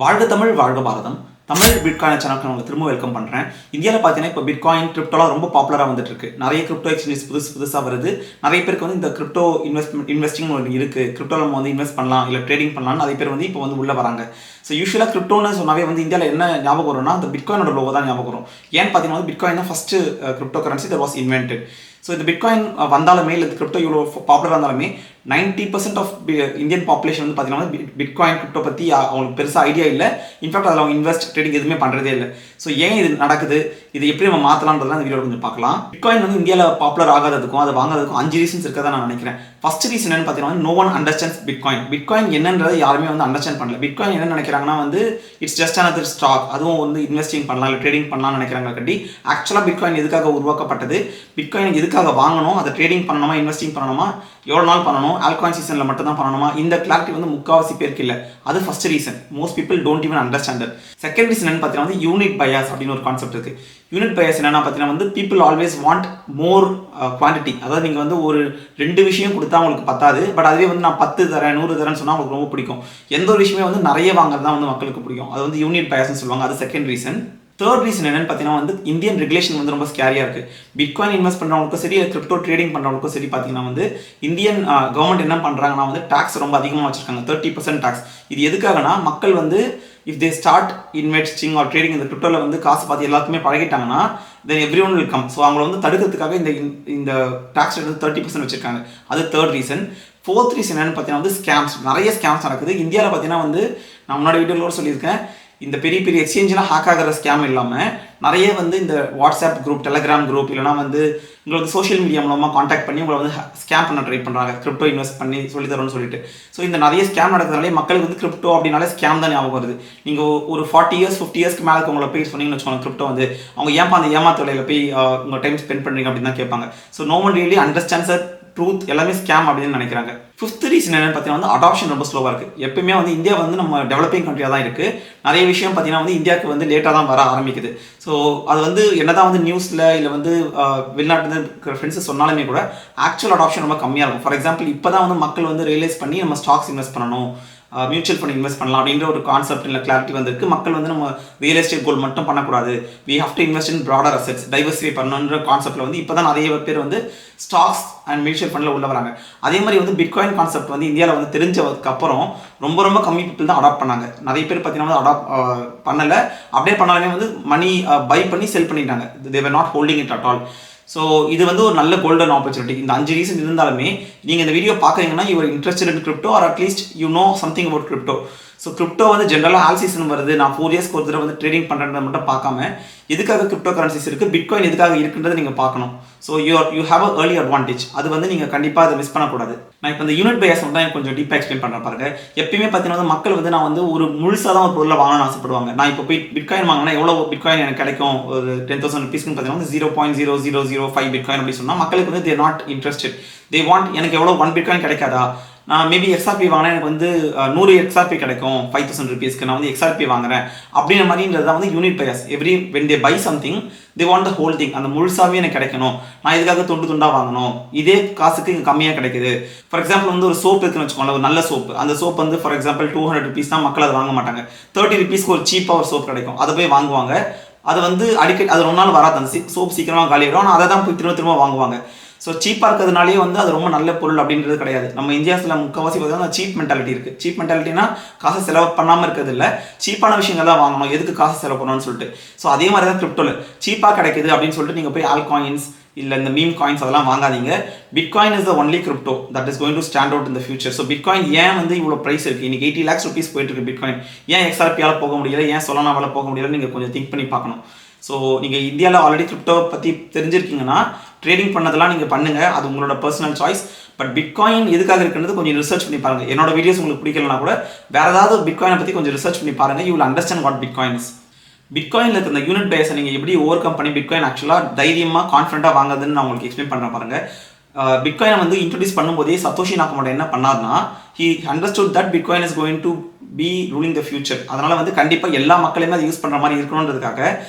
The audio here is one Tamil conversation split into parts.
வாழ்க தமிழ் வாழ்க பாரதம். தமிழ் பிட்காயின் சேனலுக்கு உங்களை திரும்ப வெல்கம் பண்ணுறேன். இந்தியாவில் பார்த்தீங்கன்னா இப்போ பிட்காயின் கிரிப்டோலாம் ரொம்ப பாப்புலராக வந்துட்டு இருக்கு. நிறைய கிரிப்டோ எக்ஸ்சேஞ்சஸ் புதுசாக வருது. நிறைய பேருக்கு வந்து இந்த கிரிப்டோ இன்வெஸ்டிங் ஒன்று இருக்குது. கிரிப்டோவில் நம்ம வந்து இன்வெஸ்ட் பண்ணலாம், இல்லை ட்ரேடிங் பண்ணலாம்னு நிறைய பேர் வந்து இப்போ வந்து உள்ளே வராங்க. ஸோ யூஸ்வலாக கிரிப்டோன்னு சொன்னாவே வந்து இந்தியாவில் என்ன ஞாபகம் வரும்னா அந்த பிட்காயினோட லோகோ தான் ஞாபகம் வரும். ஏன்னு பார்த்தீங்கன்னா வந்து பிட்காயின் தான் first crypto currency that was invented. So இந்த பிட்காயின் வந்தாலுமே இல்லை கிரிப்டோ இவ்வளோ பாப்புலராக இருந்தாலுமே 90% ஆஃப் இந்தியன் பாப்புலேஷன் வந்து பார்த்தீங்கன்னா பிட்காயின் கிரிப்டோ பற்றி அவங்களுக்கு பெருசாக ஐடியா இல்லை. இன்ஃபேக்ட் அதில் அவங்க இன்வெஸ்ட் ட்ரேடிங் எதுவுமே பண்ணுறதே இல்லை. ஸோ ஏன் இது நடக்குது, இது எப்படி நம்ம மாற்றலான்றதுலாம் இந்த வீடியோ கொஞ்சம் பார்க்கலாம். பிட்காயின் வந்து இந்தியாவில் பாப்புலர் ஆகாததுக்கும் அதை வாங்குறதுக்கும் 5 ரீசன்ஸ் இருக்கதான் நான் நினைக்கிறேன். ஃபர்ஸ்ட் ரீசன் என்னன்னு பார்த்தீங்கன்னா no one understands bitcoin. Bitcoin என்னன்றதை யாருமே வந்து அண்டர்ஸ்டாண்ட் பண்ணல. பிட்காயின் என்ன நினைக்கிறாங்கன்னா வந்து இட்ஸ் ஜஸ்ட் அனதர் ஸ்டாக், அதுவும் வந்து இன்வெஸ்டிங் பண்ணலாம் இல்லை ட்ரேடிங் பண்ணலாம்னு நினைக்கிறாங்க. கட்டி ஆக்சுவலாக பிட்காயின் எதுக்காக உருவாக்கப்பட்டது, பிட்காயின் எதுக்காக வாங்கணும், அதை ட்ரேடிங் பண்ணணுமா இன்வெஸ்டிங் பண்ணணுமா, எவ்வளோ நாள் பண்ணணும், ஆல்காயின் சீசனில் மட்டும் தான் பண்ணணுமா, இந்த கிளாரிட்டி வந்து முக்கால்வாசி பேருக்கு இல்லை. அது first reason. Most people don't even understand. Second reason என்ன பார்த்தீங்கன்னா வந்து யூனிட் பயாஸ் அப்படின்னு ஒரு கான்செப்ட் இருக்கு. யூனிட் பயாஸ் என்னன்னா பார்த்தீங்கன்னா வந்து people always want more quantity. அதாவது நீங்கள் வந்து ஒரு 2 விஷயம் கொடுத்தா உங்களுக்கு பத்தாது, பட் அதுவே வந்து நான் 10 தரேன் 100 தரேன்னு சொன்னால் உங்களுக்கு ரொம்ப பிடிக்கும். எந்த ஒரு விஷயமே வந்து நிறைய வாங்குறது தான் வந்து மக்களுக்கு பிடிக்கும். அது வந்து யூனிட் பயாஸ்ன்னு சொல்லுவாங்க. அது செகண்ட் ரீசன். தேர்ட் ரீசன் என்னன்னு பார்த்தீங்கன்னா வந்து இந்தியன் ரெகுலேஷன் வந்து ரொம்ப ஸ்கேரியாக இருக்குது. பிட்காயின் இன்வெஸ்ட் பண்ணுறவங்களுக்கும் சரி, கிரிப்டோ ட்ரேடிங் பண்ணுறவங்களுக்கும் சரி பார்த்தீங்கன்னா வந்து இந்தியன் கவர்மெண்ட் என்ன பண்ணுறாங்கன்னா வந்து டாக்ஸ் ரொம்ப அதிகமாக வச்சுருக்காங்க. 30% டாக்ஸ். இது எதுக்காகனா மக்கள் வந்து if they start investing or trading இந்த கிரிப்டோவில் வந்து காசு பார்த்து எல்லாத்துக்குமே பழகிட்டாங்கன்னா then every one will come. So அவங்கள வந்து தடுக்கிறதுக்காக இந்த டாக்ஸ் வந்து 30% வச்சுருக்காங்க. அது தேர்ட் ரீசன். ஃபோர்த் ரீசன் என்னன்னு பார்த்தீங்கன்னா வந்து ஸ்கேம்ஸ். நிறைய ஸ்கேம்ஸ் நடக்குது இந்தியாவில். பார்த்தீங்கன்னா வந்து நான் முன்னாடி வீடியோவில் சொல்லியிருக்கேன், இந்த பெரிய பெரிய எக்ஸ்சேஞ்செலாம் ஹேக் ஆகிற ஸ்கேம் இல்லாமல் நிறைய வந்து இந்த வாட்ஸ்அப் குரூப், டெலகிராம் குரூப், இல்லைனா வந்து உங்களுக்கு சோஷியல் மீடியா மூலமாக காண்டாக்ட் பண்ணி உங்களை வந்து ஸ்கேம் பண்ண ட்ரை பண்ணுறாங்க, கிரிப்டோ இன்வெஸ்ட் பண்ணி சொல்லி தரோன்னு சொல்லிட்டு. ஸோ இந்த நிறைய ஸ்கேம் நடக்கிறதுனாலே மக்களுக்கு வந்து கிரிப்டோ அப்படின்னாலே ஸ்கேம் தான் ஞாபகம் வருது. நீங்கள் ஒரு 40 இயர்ஸ் 50 இயர்ஸ்க்கு மேலே உங்களை போய் சொன்னீங்கன்னு வச்சுக்கோங்க கிரிப்டோ வந்து, அவங்க ஏன்பா அந்த ஏமாத்து வேலையில் போய் உங்கள் டைம் ஸ்பெண்ட் பண்ணுறீங்க அப்படின்னு தான் கேட்பாங்க. So no one really understands the truth, எல்லாமே ஸ்கேம் அப்படின்னு நினைக்கிறாங்க. ஃபிஃப்த் ரீசன் என்னன்னு பார்த்தீங்கன்னா வந்து அடாப்ஷன் ரொம்ப ஸ்லோவாக இருக்குது. எப்பவுமே வந்து இந்தியா வந்து நம்ம டெவலப்பிங் கண்ட்ரியாக தான் இருக்குது. நிறைய விஷயம் பார்த்தீங்கன்னா வந்து இந்தியாவுக்கு வந்து லேட்டாக தான் வர ஆரம்பிக்குது. ஸோ அது வந்து என்னதான் வந்து நியூஸில் இல்லை வந்து வெளிநாட்டில் இருக்கிற ஃப்ரெண்ட்ஸ் சொன்னாலுமே கூட ஆக்சுவல் அடாப்ஷன் ரொம்ப கம்மியாக இருக்கும். ஃபார் எக்ஸாம்பிள் இப்போ தான் வந்து மக்கள் வந்து ரியலைஸ் பண்ணி நம்ம ஸ்டாக்ஸ் இன்வெஸ்ட் பண்ணணும், மியூச்சுவல் ஃபண்ட் இன்வெஸ்ட் பண்ணலாம் அப்படின்ற ஒரு கான்செப்ட் இல்லை கிளாரிட்டி வந்திருக்கு. மக்கள் வந்து நம்ம ரியல் எஸ்டேட் கோல்டு மட்டும் பண்ணக்கூடாது, we have to invest in broader assets, diversify பண்ணணுன்ற கான்செப்ட்டில் வந்து இப்போ தான் நிறைய பேர் வந்து ஸ்டாக்ஸ் அண்ட் மியூச்சுவல் ஃபண்டில் உள்ள வராங்க. அதே மாதிரி வந்து பிட்காயின் கான்செப்ட் வந்து இந்தியாவில் வந்து தெரிஞ்சதுக்கு அப்புறம் ரொம்ப கம்மி பீப்புள் தான் அடாப்ட் பண்ணாங்க. நிறைய பேர் பார்த்தீங்கன்னா வந்து அடாப்ட் பண்ணலை. அப்படியே பண்ணாலுமே வந்து மணி பை பண்ணி செல் பண்ணிட்டாங்க. They were not holding it at all. So இது வந்து ஒரு நல்ல கோல்டன் ஆப்பர்ச்சுனிட்டி. இந்த 5 ரீசன் இருந்தாலுமே நீங்கள் இந்த வீடியோ பார்க்குறீங்கன்னா you're interested in crypto or at least you know something about crypto. So crypto வந்து ஜென்ரலாக ஆல் சீசன் வருது, நான் 4 இயர்ஸ்க்கு ஒரு தடவை வந்து ட்ரேடிங் பண்ணுறதை மட்டும் பார்க்காம எதுக்காக கிரிப்டோ கரன்சிஸ் இருக்குது, பிட்காயின் எதுக்காக இருக்குன்றதை நீங்கள் பார்க்கணும். So you have a early advantage. அது வந்து நீங்கள் கண்டிப்பாக அதை மிஸ் பண்ணக்கூடாது. நான் இப்போ இந்த யூனிட் பயாஸ் தான் கொஞ்சம் டீப்பாக எக்ஸ்பிளைன் பண்ணுறேன் பாருங்க. எப்பயுமே பார்த்தீங்கன்னா மக்கள் வந்து நான் வந்து ஒரு முழுசாக தான் ஒரு பொருளை வாங்கணும்னு ஆசைப்படுவாங்க. நான் இப்போ போய் பிட்காயின் வாங்கினா எவ்வளோ பிட்காயின் எனக்கு கிடைக்கும், ஒரு 10,000 ருபீஸ்க்கு பார்த்தீங்கன்னா 0.0005 பிட்காயின் அப்படின்னு சொன்னால் மக்களுக்கு வந்து தேர் நாட் இன்ட்ரெஸ்டட். தே வாண்ட் எனக்கு எவ்வளோ 1 பிட்காயின் கிடைக்காதா, நான் மேபி எக்ஸ்ஆர்பி வாங்கினா எனக்கு வந்து 100 எக்ஸ்ஆர்பி கிடைக்கும் 5,000 ருபீஸ்க்கு, நான் வந்து எக்ஸ்ஆர்பி வாங்குறேன் அப்படின்ற மாதிரின்றது தான் வந்து unit bias. When they buy something they want the whole thing. அந்த முழுசாவே எனக்கு கிடைக்கணும், நான் இதுக்காக துண்டாக வாங்கணும், இதே காசுக்கு இங்கே கம்மியாக கிடைக்குது. ஃபார் எக்ஸாம்பிள் வந்து ஒரு சோப் இருக்குன்னு வச்சுக்கோங்களேன், ஒரு நல்ல சோப்பு. அந்த சோப் வந்து ஃபார் எக்ஸாம்பிள் 200 ருபீஸ் தான், மக்கள் அதை வாங்க மாட்டாங்க. 30 ருபீஸ்க்கு ஒரு சீப்பாக ஒரு சோப் கிடைக்கும், அதை போய் வாங்குவாங்க. அது வந்து அடிக்கடி அது ரொம்ப நாள் வராது, அந்த சோப் சீக்கிரமாக காலியாகிடும். ஆனால் அதை தான் போய் திரும்ப வாங்குவாங்க. ஸோ சீப்பாக இருக்கிறதுனாலே வந்து அது ரொம்ப நல்ல பொருள் அப்படின்றது கிடையாது. நம்ம இந்தியாவில் முக்கால்வாசி பார்த்தீங்கன்னா சீப் மென்டாலிட்டி இருக்குது. சீப் மென்டாலிட்டினா காசை செலவு பண்ணாமல் இருக்கிறது இல்லை, சீப்பான விஷயங்கள் தான் வாங்கணும், எதுக்கு காசு செலவு பண்ணணும்னு சொல்லிட்டு. ஸோ அதே மாதிரி தான் கிரிப்டோவில் சீப்பாக கிடைக்குது அப்படின்னு சொல்லிட்டு நீங்கள் போய் ஆல்காயின்ஸ் இல்லை இந்த மீம் காயின்ஸ் அதெல்லாம் வாங்காதீங்க. Bitcoin is the only crypto that is going to stand out in the future. So bitcoin ஏன் வந்து இவ்வளோ ப்ரைஸ் இருக்குது, இன்னைக்கு 80 lakhs rupees போயிட்டு இருக்கு பிட்காயின், ஏன் எக்ஸ்ஆர்பியால் போக முடியல, ஏன் சொலானாவால் போக முடியல, நீங்கள் கொஞ்சம் திங்க் பண்ணி பார்க்கணும். ஸோ நீங்கள் இந்தியாவில் ஆல்ரெடி கிரிப்டோ பற்றி தெரிஞ்சிருக்கீங்கன்னா ட்ரேடிங் பண்ணதெல்லாம் நீங்கள் பண்ணுங்கள், அது உங்களோட பர்சனல் சாய்ஸ். பட் பிட்காயின் எதுக்காக இருக்குன்றது கொஞ்சம் ரிசர்ச் பண்ணி பாருங்கள். என்னோட வீடியோஸ் உங்களுக்கு பிடிக்கலனா கூட வேறு ஏதாவது பிட்காயினை பற்றி கொஞ்சம் ரிசர்ச் பண்ணி பாருங்கள். You will understand what bitcoin is. பிட்காயினில் இருக்கிற இந்த யூனிட் பேஸை நீங்கள் எப்படி ஓவர் கம் பண்ணி பிட்காயின் ஆக்சுவலாக தைரியமாக கான்ஃபிடண்ட்டாக வாங்குறதுன்னு நான் உங்களுக்கு எக்ஸ்பிளைன் பண்ணுறேன் பாருங்கள். பிட்காயினை வந்து இன்ட்ரடியூஸ் பண்ணும்போதே சத்தோஷி நாக்கமோட்டோ என்ன பண்ணார்னா, he understood that bitcoin is going to be ruling the future. அதனால் வந்து கண்டிப்பாக எல்லா மக்களையுமே அதை யூஸ் பண்ணுற மாதிரி இருக்கணுன்றதுக்காக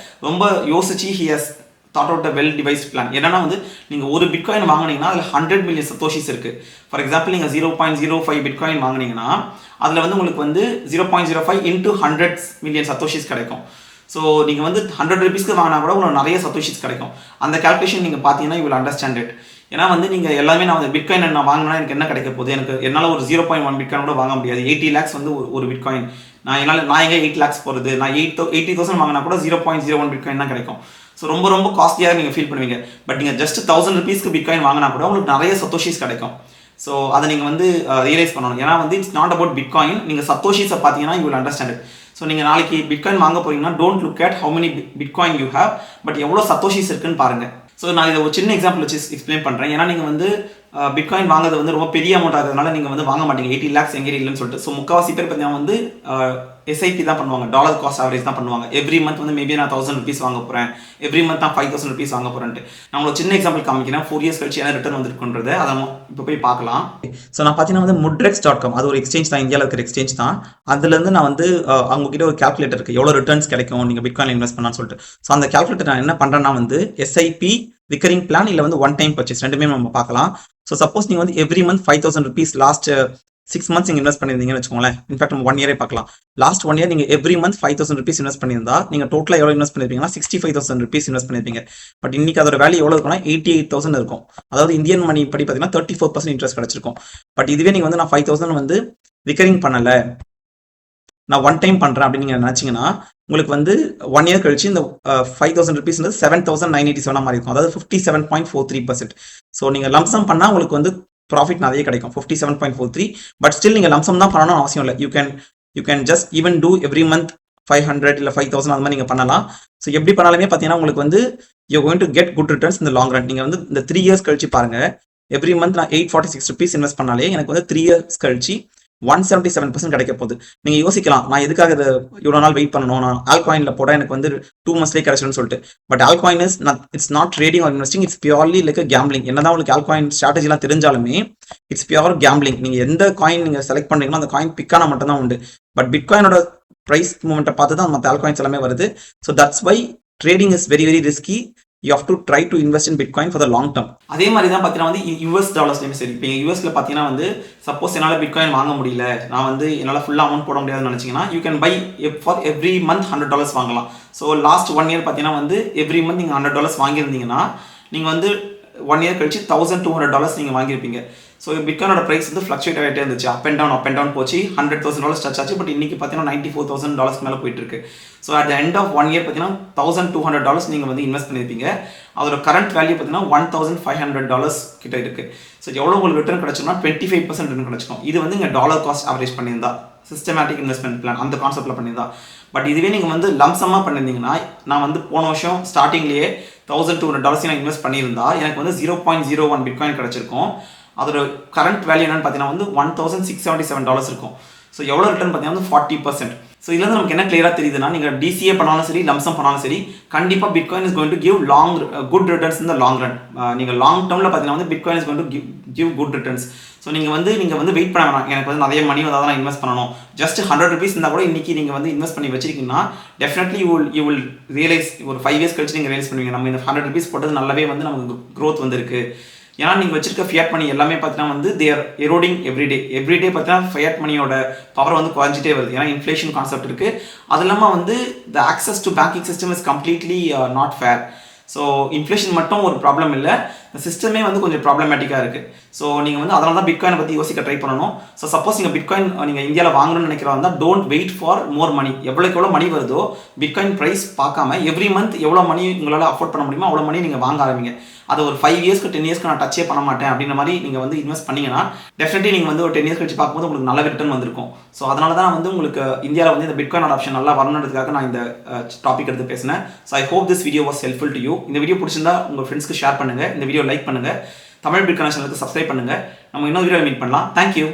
ரொம்ப யோசிச்சு he has thought out well device plan. என்னன்னா வந்து நீங்கள் ஒரு பிட்காயின் வாங்கினீங்கன்னா அதில் 100 மில்லியன் சத்தோஷிஸ் இருக்குது. ஃபார் எக்ஸாம்பிள் நீங்கள் 0.05 பிட்காயின் வாங்கினீங்கன்னா அதில் வந்து உங்களுக்கு வந்து 0.05 இன்ட்டு 100 மில்லியன் சத்தோஷிஸ் கிடைக்கும். ஸோ நீங்கள் வந்து 100 ருபீஸ்க்கு வாங்கினா கூட உங்களுக்கு நிறைய சத்தோஷிஸ் கிடைக்கும். அந்த கால்குலேஷன் நீங்கள் பார்த்தீங்கன்னா யூ வில் அண்டர்ஸ்டாண்ட் இட். ஏன்னா வந்து நீங்கள் எல்லாமே நான் வந்து பிட்காயின் நான் வாங்கினா எனக்கு என்ன கிடைக்க போகுது, எனக்கு என்னால் ஒரு 0.1 பிட்காயின் கூட வாங்க முடியாது. 80 lakhs வந்து ஒரு பிட்காயின் நான் எங்கே 8 lakhs போகிறது, நான் 80,000 வாங்கினா கூட 0.01 பிட்காயின் தான் கிடைக்கும். ஸோ ரொம்ப ரொம்ப காஸ்ட்லியாக நீங்கள் ஃபீல் பண்ணுவீங்க. பட் நீங்கள் ஜஸ்ட் 1000 ருபீஸ்க்கு பிட்காயின் வாங்கினா கூட உங்களுக்கு நிறைய சத்தோஷிஸ் கிடைக்கும். ஸோ அதை நீங்கள் வந்து ரியலைஸ் பண்ணணும். ஏன்னா வந்து இட்ஸ் நாட் அபவுட் பிட்காயின், நீங்கள் சத்தோஷிஸை பார்த்தீங்கன்னா you will understand it. So நீங்கள் நாளைக்கு பிட்காயின் வாங்க போறீங்கன்னா don't look at how many bitcoin you have, but எவ்வளோ சத்தோஷிஸ் இருக்குன்னு பாருங்கள். ஸோ நான் இதை ஒரு சின்ன எக்ஸாம்பிள் வச்சு எக்ஸ்பிளைன் பண்ணுறேன். ஏன்னா நீங்கள் வந்து பிட்காயின் வாங்குறது வந்து ரொம்ப பெரிய அமௌண்ட் ஆகிறதுனால நீங்கள் வந்து வாங்க மாட்டீங்க 80 lakhs எங்கே இல்லைன்னு சொல்லிட்டு. ஸோ முக்கால்வாசி பேர் பார்த்தீங்கன்னா வந்து எஸ்ஐபி தான் பண்ணுவாங்க, டாலர் காஸ்ட் ஆவரேஜ் தான் பண்ணுவாங்க. எவ்ரி மந்த் வந்து மேபி நான் 1000 ருபீஸ் வாங்க போகிறேன், எவ்ரி மந்த் நான் 5000 ருபீஸ் வாங்க போகிறேன்ட்டு. நான் உங்களுக்கு சின்ன எக்ஸாம்பிள் காமிக்கிறேன் 4 years கழிச்சு என்ன ரிட்டர்ன் வந்துருக்குன்றதை அதை இப்போ போய் பார்க்கலாம். ஸோ நான் பார்த்தீங்கன்னா வந்து mudrex.com அது ஒரு எக்ஸ்சேஞ்ச் தான், இந்தியாவில் இருக்கிற எக்ஸ்சேஞ்ச் தான். அதுலேருந்து நான் வந்து அவங்ககிட்ட ஒரு கால்குலேட்டர் இருக்குது, எவ்வளோ ரிட்டர்ன்ஸ் கிடைக்கும் நீங்கள் பிட்காயின் இன்வெஸ்ட் பண்ணான்னு சொல்லிட்டு. ஸோ அந்த கால்குலேட்டர் நான் என்ன பண்ணுறேன்னா வந்து எஸ்ஐபி ரிகரிங் பிளான் இல்லை வந்து ஒன் டைம் பர்ச்சேஸ் ரெண்டுமே நம்ம பார்க்கலாம். ஸோ சப்போஸ் நீங்கள் வந்து every month 5000 rupees last 6 months நீங்கள் இன்வெஸ்ட் பண்ணியிருந்தீங்கன்னு வச்சுக்கோங்களேன். இன்ஃபேக்ட் நம்ம 1 year பார்க்கலாம். லாஸ்ட் 1 year நீங்கள் எவ்ரி மந்த் 5000 ருபீஸ் இன்வெஸ்ட் பண்ணியிருந்தா நீங்கள் டோட்டலாக எவ்வளோ இன்வெஸ்ட் பண்ணிருப்பீங்கன்னா 65,000 ருபீஸ் இன்வெஸ்ட் பண்ணிருப்பீங்க. பட் இன்னைக்கு அதோட வேல்யூ எவ்வளோ இருக்குன்னா 88,000 இருக்கும். அதாவது இந்தியன் மணி படி பார்த்தீங்கன்னா 34% இன்ட்ரெஸ்ட் கிடைச்சிருக்கும். பட் இதுவே நீங்கள் வந்து நான் 5,000 வந்து ரிகரிங் பண்ணலை, நான் ஒன் டைம் பண்ணுறேன் அப்படின்னு நீங்கள் நினச்சிங்கன்னா உங்களுக்கு வந்து 1 year கழிச்சு இந்த 5000 ருபீஸ் 7,987 மாதிரி இருக்கும். அதாவது 57.43%. ஸோ நீங்கள் லம்சம் பண்ணால் உங்களுக்கு வந்து ப்ராஃபிட் நிறைய கிடைக்கும் 57.43. பட் ஸ்டில் நீங்கள் லம்சம் தான் பண்ணணும்னு அவசியம் இல்லை. You can just even do every month 500 இல்லை 5000 அது மாதிரி நீங்கள் பண்ணலாம். ஸோ எப்படி பண்ணாலுமே பார்த்தீங்கன்னா உங்களுக்கு வந்து you going to get good returns இந்த லாங் ரன். நீங்கள் வந்து இந்த 3 years கழிச்சு பாருங்கள், எவ்ரி மந்த் நான் 846 ருபீஸ் இன்வெஸ்ட் பண்ணாலே எனக்கு வந்து 3 years கழிச்சு 177% கிடைக்க போகுது. நீங்கள் யோசிக்கலாம் நான் எதுக்காக இதை இவ்வளோ நாள் வெயிட் பண்ணணும், நான் ஆல்காயினில் போட எனக்கு வந்து 2 monthsலேயே கிடைச்சிடும்னு சொல்லிட்டு. But altcoin it's not trading are investing, it's purely like gambling. என்னதான் உங்களுக்கு ஆல்காயின் ஸ்ட்ராட்டஜிலாம் தெரிஞ்சாலுமே இட்ஸ் பியூர் கேம்பிளிங். நீங்கள் எந்த காயின் நீங்கள் செலக்ட் பண்ணுறீங்களோ அந்த காயின் பிக்கான மட்டும் தான் உண்டு. பட் பிட்காயினோட ப்ரைஸ் மூமெண்ட்டை பார்த்து தான் மற்ற ஆல்காயின்ஸ் எல்லாமே வருது. So that's why trading is very very risky. You have to try to invest in Bitcoin for the long term. அதே மாதிரி தான் பார்த்தீங்கன்னா வந்து யூஎஸ் டாலர்ஸ்லையும் சரி. இப்போ யூஎஸ்ல பார்த்தீங்கன்னா வந்து சப்போஸ் என்னால் பிட்காயின் வாங்க முடியல, நான் வந்து என்னால் ஃபுல்லாக அமௌண்ட் போட முடியாதுன்னு நினச்சிங்கன்னா you can buy for every month $100 வாங்கலாம். ஸோ லாஸ்ட் 1 year பார்த்தீங்கன்னா வந்து எவ்ரி மந்த் நீங்கள் $100 வாங்கியிருந்தீங்கன்னா நீங்கள் வந்து 1 year கழிச்சு $1,200 நீங்கள் வாங்கியிருப்பீங்க. ஸோ பிட்காயினோட ப்ரைஸ் வந்து ஃப்ளக்சுவேட் ஆகிட்டே இருந்துச்சு, அப் அண்ட் டவுன் போச்சு. $100,000 டச் ஆச்சு. பட் இன்னைக்கு பார்த்தீங்கன்னா $94,000 மேலே போயிட்டு இருக்கு. So at the end of 1 year பார்த்தீங்கன்னா $1,200 நீங்கள் வந்து இன்வெஸ்ட் பண்ணியிருப்பீங்க. அதோட கரண்ட் வேல்யூ பார்த்தீங்கன்னா $1,500 கிட்ட இருக்கு. ஸோ எவ்வளோ உங்களுக்கு ரிட்டர்ன் கிடைச்சுன்னா 25% ரிட்டர்ன் கிடைச்சிடும். இது வந்து இங்கே டாலர் காஸ்ட் ஆவரேஜ் பண்ணியிருந்தா, சிஸ்டமேட்டிக் இன்வெஸ்ட்மெண்ட் பிளான் அந்த கான்செப்ட்ல பண்ணியிருந்தா. பட் இதுவே நீங்கள் வந்து லம்சமாக பண்ணியிருந்தீங்கன்னா, நான் வந்து போன வருஷம் ஸ்டார்டிங்லேயே $1,200 நான் இன்வெஸ்ட் பண்ணியிருந்தா எனக்கு வந்து 0.01 பிட்காயின் கிடைச்சிருக்கும். அதோட கரண்ட் வேல்யூ என்னன்னு பார்த்தீங்கன்னா வந்து $1,677 இருக்கும். ஸோ எவ்வளோ ரிட்டர்ன் பார்த்தீங்கன்னா வந்து 40%. ஸோ இதுல நமக்கு என்ன கிளியராக தெரியுதுன்னா, நீங்கள் டிசிஏ பண்ணாலும் சரி லம்சம் பண்ணாலும் சரி, கண்டிப்பாக bitcoin is going to give good returns in the long run. நீங்கள் லாங் டேர்மில் பார்த்தீங்கன்னா வந்து bitcoin is going to give good returns. So நீங்கள் வந்து வெயிட் பண்ண வேணாம், எனக்கு வந்து நிறைய மணி வந்தால் தான் நான் இன்வெஸ்ட் பண்ணணும். ஜஸ்ட் 100 ருபீஸ் இருந்தால் கூட இன்னைக்கு நீங்கள் வந்து இன்வெஸ்ட் பண்ணி வச்சிருக்கீங்கன்னா டெஃபினெட்லி யூ வில் ரியலைஸ் ஒரு 5 years கழிச்சு நீங்கள் ரியலைஸ் பண்ணுவீங்க, நம்ம இந்த 100 ருபீஸ் போட்டது நல்லாவே வந்து நமக்கு க்ரோத் வந்திருக்கு. ஏன்னா நீங்கள் வச்சிருக்க ஃபியட் மணி எல்லாமே பார்த்தீங்கன்னா வந்து தேர் எரோடிங் எவ்ரிடே பார்த்தீங்கன்னா ஃபியட் மணியோட பவர் வந்து குறைஞ்சிட்டே வருது. ஏன்னா இன்ஃப்ளேஷன் கான்செப்ட் இருக்குது. அது இல்லாமல் வந்து the access to banking system is completely not fair. So inflation மட்டும் ஒரு ப்ராப்ளம் இல்லை, இந்த சிஸ்டமே வந்து கொஞ்சம் ப்ராப்ளமேட்டிக்காக இருக்குது. ஸோ நீங்கள் வந்து அதனால தான் பிட்காயினை பற்றி யோசிக்க ட்ரை பண்ணணும். ஸோ சப்போஸ் நீங்கள் பிட்காயின் நீங்கள் இந்தியாவில் வாங்கணும்னு நினைக்கிறதா இருந்தால் டோன்ட் வெயிட் ஃபார் மோர் மணி. எவ்வளோ மணி வருதோ பிட்காயின் ப்ரைஸ் பார்க்காம எவ்ரி மந்த் எவ்வளோ மணி உங்களால் அஃபோர்ட் பண்ண முடியுமோ அவ்வளோ மணி நீங்கள் வாங்க ஆரம்பிங்க. அதை ஒரு 5 years 10 years நான் டச்சே பண்ண மாட்டேன் அப்படின்ற மாதிரி நீங்கள் வந்து இன்வெஸ்ட் பண்ணீங்கன்னா டெஃபினெட்லி நீங்கள் வந்து ஒரு 10 years கழிச்சு பார்க்கும்போது உங்களுக்கு நல்ல ரிட்டர்ன் வந்திருக்கும். ஸோ அதனால தான் வந்து உங்களுக்கு இந்தியாவில் வந்து இந்த பிட்காயின் அடாப்ஷன் நல்லா வரணுன்றதுக்காக நான் இந்த டாபிக் எடுத்து பேசினேன். So I hope this video was helpful to you. இந்த வீடியோ பிடிச்சிருந்தா உங்கள் ஃப்ரெண்ட்ஸ்க்கு ஷேர் பண்ணுங்கள், இந்த வீடியோ லைக் பண்ணுங்கள், தமிழ் பிட்காயின் சேனலுக்கு சப்ஸ்கிரைப் பண்ணுங்கள். நம்ம இன்னொரு வீடியோ மீட் பண்ணலாம். தேங்க்யூ.